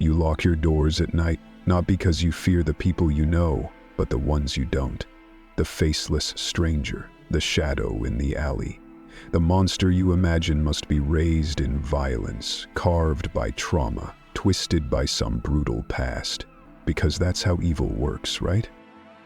You lock your doors at night, not because you fear the people you know, but the ones you don't. The faceless stranger, the shadow in the alley. The monster you imagine must be raised in violence, carved by trauma, twisted by some brutal past. Because that's how evil works, right?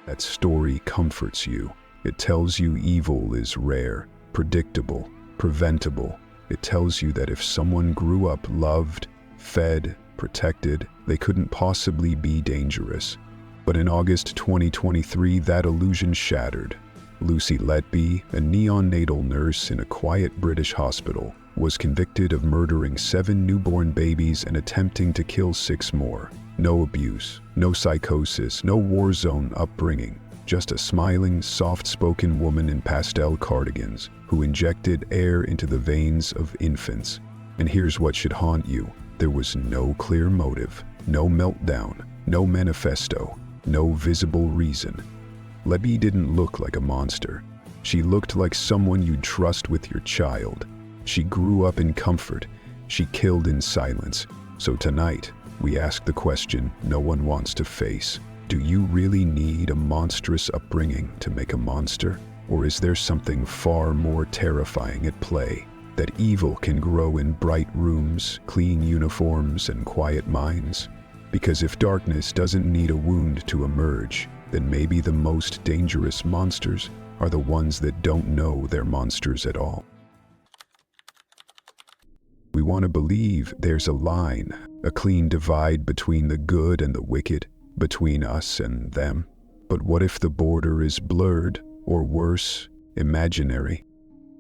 That story comforts you. It tells you evil is rare, predictable, preventable. It tells you that if someone grew up loved, fed, protected, they couldn't possibly be dangerous. But in August 2023, that illusion shattered. Lucy Letby, a neonatal nurse in a quiet British hospital, was convicted of murdering 7 newborn babies and attempting to kill 6 more. No abuse, no psychosis, no war-zone upbringing. Just a smiling, soft-spoken woman in pastel cardigans who injected air into the veins of infants. And here's what should haunt you. There was no clear motive, no meltdown, no manifesto, no visible reason. Letby didn't look like a monster. She looked like someone you'd trust with your child. She grew up in comfort. She killed in silence. So tonight, we ask the question no one wants to face. Do you really need a monstrous upbringing to make a monster? Or is there something far more terrifying at play? That evil can grow in bright rooms, clean uniforms, and quiet minds? Because if darkness doesn't need a wound to emerge, then maybe the most dangerous monsters are the ones that don't know they're monsters at all. We want to believe there's a line, a clean divide between the good and the wicked, between us and them. But what if the border is blurred, or worse, imaginary?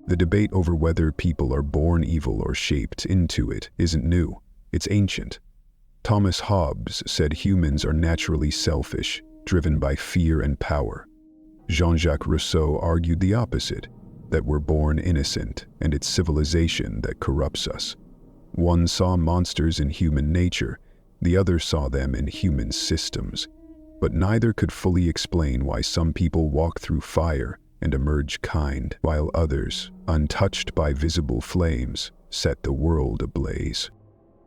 The debate over whether people are born evil or shaped into it isn't new, it's ancient. Thomas Hobbes said humans are naturally selfish, driven by fear and power. Jean-Jacques Rousseau argued the opposite, that we're born innocent and it's civilization that corrupts us. One saw monsters in human nature, the other saw them in human systems. But neither could fully explain why some people walk through fire and emerge kind, while others, untouched by visible flames, set the world ablaze.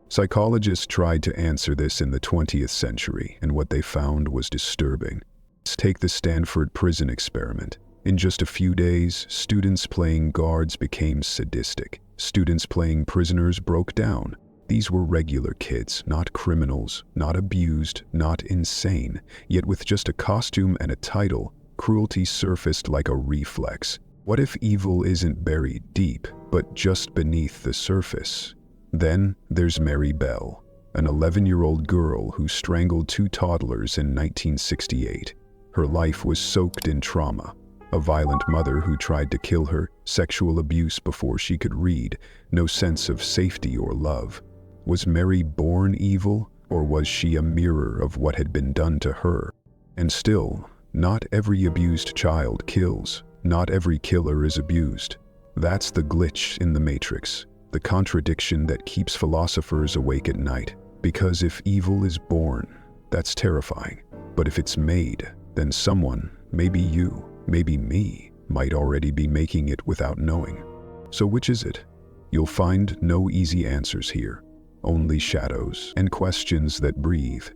Psychologists tried to answer this in the 20th century, and what they found was disturbing. Let's take the Stanford prison experiment. In just a few days, students playing guards became sadistic. Students playing prisoners broke down. These were regular kids, not criminals, not abused, not insane. Yet with just a costume and a title, cruelty surfaced like a reflex. What if evil isn't buried deep, but just beneath the surface? Then there's Mary Bell, an 11-year-old girl who strangled 2 toddlers in 1968. Her life was soaked in trauma. A violent mother who tried to kill her, sexual abuse before she could read, no sense of safety or love. Was Mary born evil, or was she a mirror of what had been done to her? And still, not every abused child kills. Not every killer is abused. That's the glitch in the matrix, the contradiction that keeps philosophers awake at night. Because if evil is born, that's terrifying. But if it's made, then someone, maybe you, maybe me, might already be making it without knowing. So which is it? You'll find no easy answers here, only shadows and questions that breathe.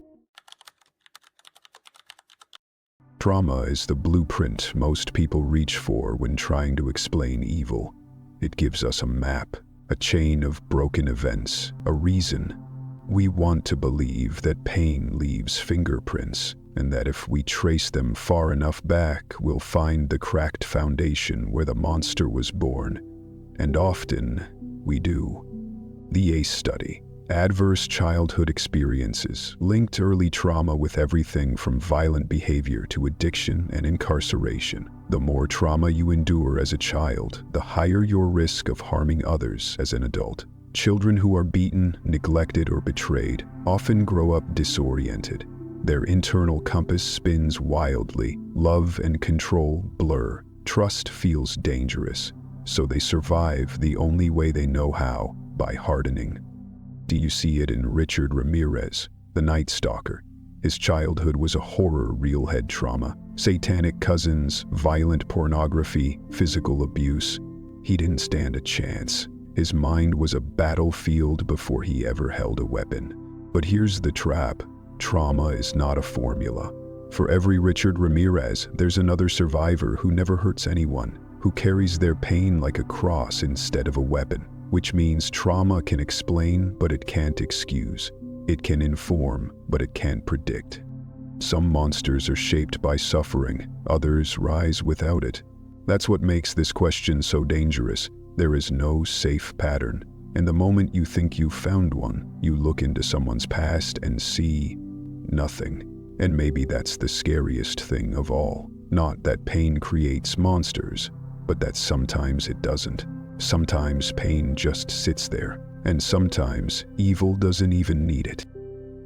Trauma is the blueprint most people reach for when trying to explain evil. It gives us a map, a chain of broken events, a reason. We want to believe that pain leaves fingerprints, and that if we trace them far enough back, we'll find the cracked foundation where the monster was born. And often, we do. The ACE study. Adverse childhood experiences linked early trauma with everything from violent behavior to addiction and incarceration. The more trauma you endure as a child, the higher your risk of harming others as an adult. Children who are beaten, neglected, or betrayed often grow up disoriented. Their internal compass spins wildly. Love and control blur. Trust feels dangerous. So they survive the only way they know how, by hardening. Do you see it in Richard Ramirez, the Night Stalker? His childhood was a horror real-head trauma. Satanic cousins, violent pornography, physical abuse. He didn't stand a chance. His mind was a battlefield before he ever held a weapon. But here's the trap. Trauma is not a formula. For every Richard Ramirez, there's another survivor who never hurts anyone, who carries their pain like a cross instead of a weapon, which means trauma can explain, but it can't excuse. It can inform, but it can't predict. Some monsters are shaped by suffering, others rise without it. That's what makes this question so dangerous. There is no safe pattern. And the moment you think you've found one, you look into someone's past and see nothing. And maybe that's the scariest thing of all. Not that pain creates monsters, but that sometimes it doesn't. Sometimes pain just sits there, and sometimes evil doesn't even need it.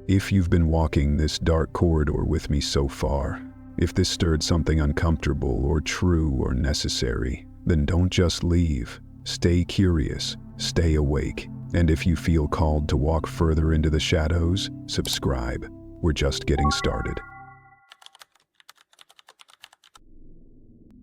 If you've been walking this dark corridor with me so far, if this stirred something uncomfortable or true or necessary, then don't just leave. Stay curious, stay awake, and if you feel called to walk further into the shadows, subscribe. We're just getting started.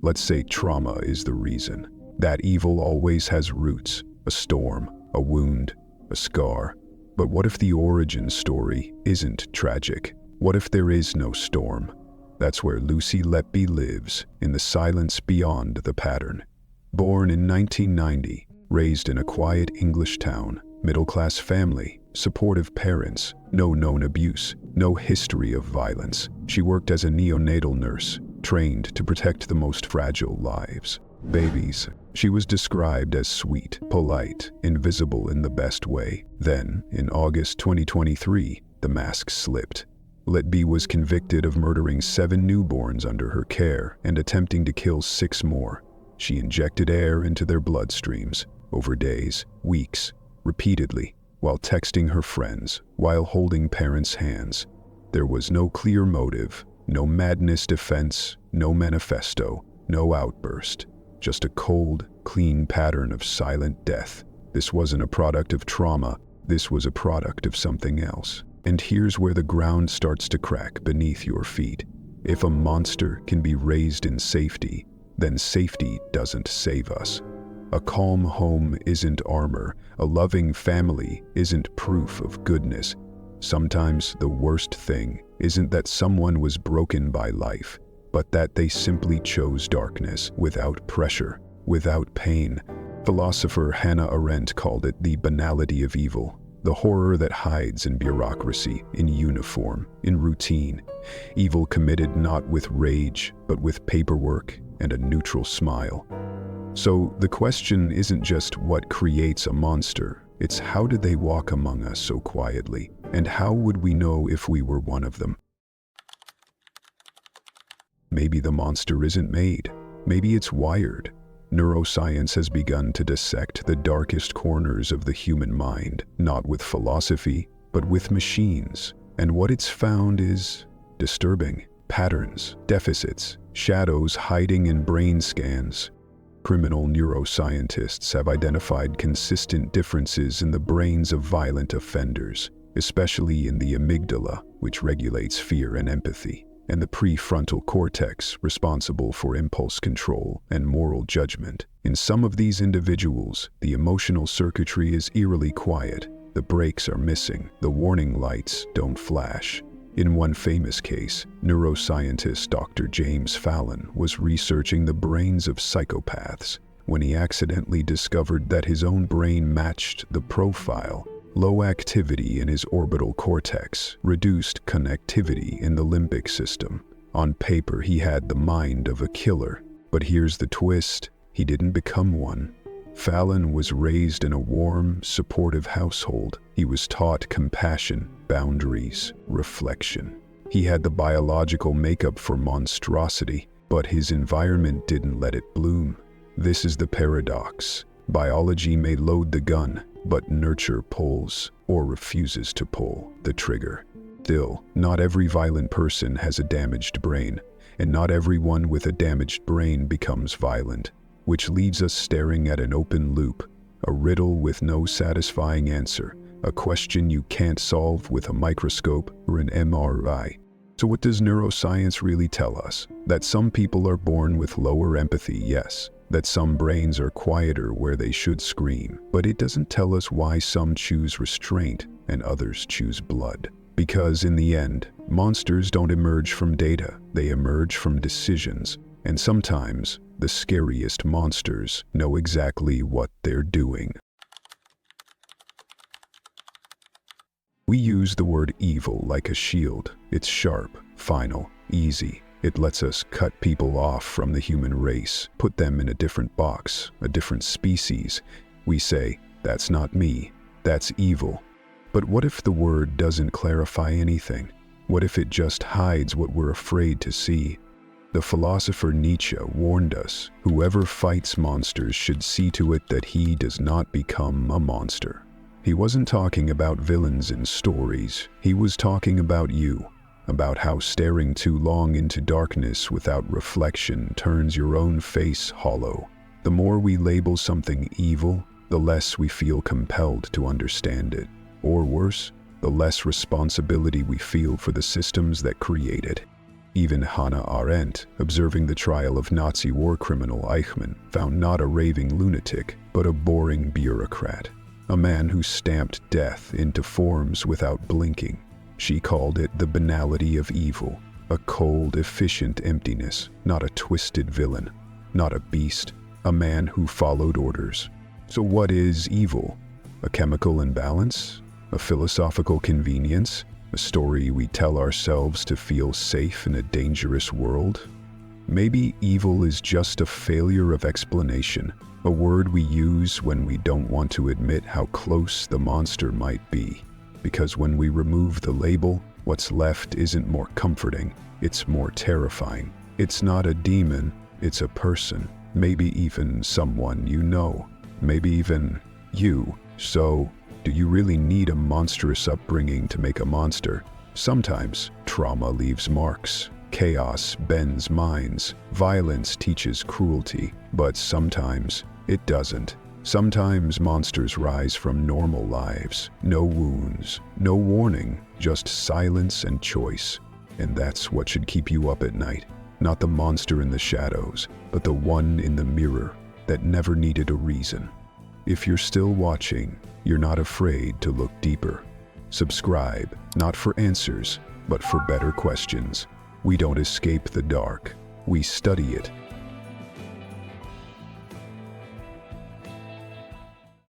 Let's say trauma is the reason. That evil always has roots, a storm, a wound, a scar. But what if the origin story isn't tragic? What if there is no storm? That's where Lucy Letby lives, in the silence beyond the pattern. Born in 1990, raised in a quiet English town, middle-class family, supportive parents, no known abuse, no history of violence. She worked as a neonatal nurse, trained to protect the most fragile lives, babies. She was described as sweet, polite, invisible in the best way. Then, in August 2023, the mask slipped. Letby was convicted of murdering 7 newborns under her care and attempting to kill 6 more. She injected air into their bloodstreams, over days, weeks, repeatedly, while texting her friends, while holding parents' hands. There was no clear motive, no madness defense, no manifesto, no outburst. Just a cold, clean pattern of silent death. This wasn't a product of trauma, this was a product of something else. And here's where the ground starts to crack beneath your feet. If a monster can be raised in safety, then safety doesn't save us. A calm home isn't armor, a loving family isn't proof of goodness. Sometimes the worst thing isn't that someone was broken by life, but that they simply chose darkness without pressure, without pain. Philosopher Hannah Arendt called it the banality of evil, the horror that hides in bureaucracy, in uniform, in routine. Evil committed not with rage, but with paperwork and a neutral smile. So the question isn't just what creates a monster, it's how did they walk among us so quietly, and how would we know if we were one of them? Maybe the monster isn't made, maybe it's wired. Neuroscience has begun to dissect the darkest corners of the human mind, not with philosophy, but with machines. And what it's found is disturbing. Patterns, deficits, shadows hiding in brain scans. Criminal neuroscientists have identified consistent differences in the brains of violent offenders, especially in the amygdala, which regulates fear and empathy, and the prefrontal cortex, responsible for impulse control and moral judgment. In some of these individuals, the emotional circuitry is eerily quiet. The brakes are missing, the warning lights don't flash. In one famous case, neuroscientist Dr. James Fallon was researching the brains of psychopaths when he accidentally discovered that his own brain matched the profile. Low activity in his orbital cortex, reduced connectivity in the limbic system. On paper, he had the mind of a killer. But here's the twist, he didn't become one. Fallon was raised in a warm, supportive household. He was taught compassion, boundaries, reflection. He had the biological makeup for monstrosity, but his environment didn't let it bloom. This is the paradox. Biology may load the gun, but nurture pulls, or refuses to pull, the trigger. Still, not every violent person has a damaged brain, and not everyone with a damaged brain becomes violent, which leaves us staring at an open loop, a riddle with no satisfying answer, a question you can't solve with a microscope or an MRI. So what does neuroscience really tell us? That some people are born with lower empathy, yes. That some brains are quieter where they should scream. But it doesn't tell us why some choose restraint and others choose blood. Because in the end, monsters don't emerge from data, they emerge from decisions. And sometimes, the scariest monsters know exactly what they're doing. We use the word evil like a shield. It's sharp, final, easy. It lets us cut people off from the human race, put them in a different box, a different species. We say, that's not me, that's evil. But what if the word doesn't clarify anything? What if it just hides what we're afraid to see? The philosopher Nietzsche warned us, whoever fights monsters should see to it that he does not become a monster. He wasn't talking about villains in stories, he was talking about you, about how staring too long into darkness without reflection turns your own face hollow. The more we label something evil, the less we feel compelled to understand it. Or worse, the less responsibility we feel for the systems that create it. Even Hannah Arendt, observing the trial of Nazi war criminal Eichmann, found not a raving lunatic, but a boring bureaucrat. A man who stamped death into forms without blinking. She called it the banality of evil, a cold, efficient emptiness, not a twisted villain, not a beast, a man who followed orders. So what is evil? A chemical imbalance? A philosophical convenience? A story we tell ourselves to feel safe in a dangerous world? Maybe evil is just a failure of explanation, a word we use when we don't want to admit how close the monster might be. Because when we remove the label, what's left isn't more comforting, it's more terrifying. It's not a demon, it's a person, maybe even someone you know, maybe even you. So, do you really need a monstrous upbringing to make a monster? Sometimes, trauma leaves marks. Chaos bends minds. Violence teaches cruelty. But sometimes, it doesn't. Sometimes monsters rise from normal lives. No wounds, no warning, just silence and choice. And that's what should keep you up at night. Not the monster in the shadows, but the one in the mirror that never needed a reason. If you're still watching, you're not afraid to look deeper. Subscribe, not for answers, but for better questions. We don't escape the dark. We study it